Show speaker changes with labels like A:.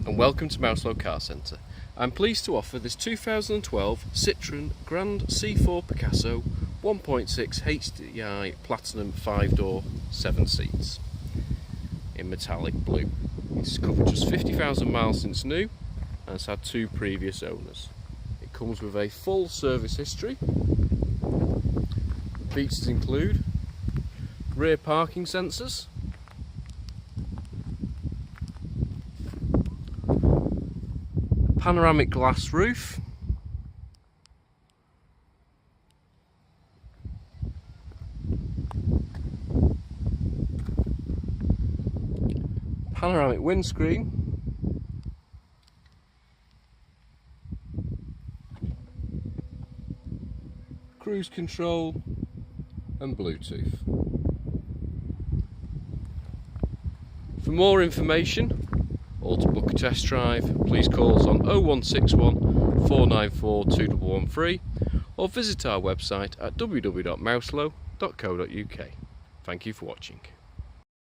A: and welcome to Mouselow Car Centre. I'm pleased to offer this 2012 Citroen Grand C4 Picasso 1.6 HDI Platinum 5-door 7 seats in metallic blue. It's covered just 50,000 miles since new and it's had 2 previous owners. It comes with a full service history. Features include rear parking sensors, panoramic glass roof, panoramic windscreen, cruise control and Bluetooth. For more information or to book a test drive, please call us on 0161 494 2113 or visit our website at www.mouselow.co.uk. Thank you for watching.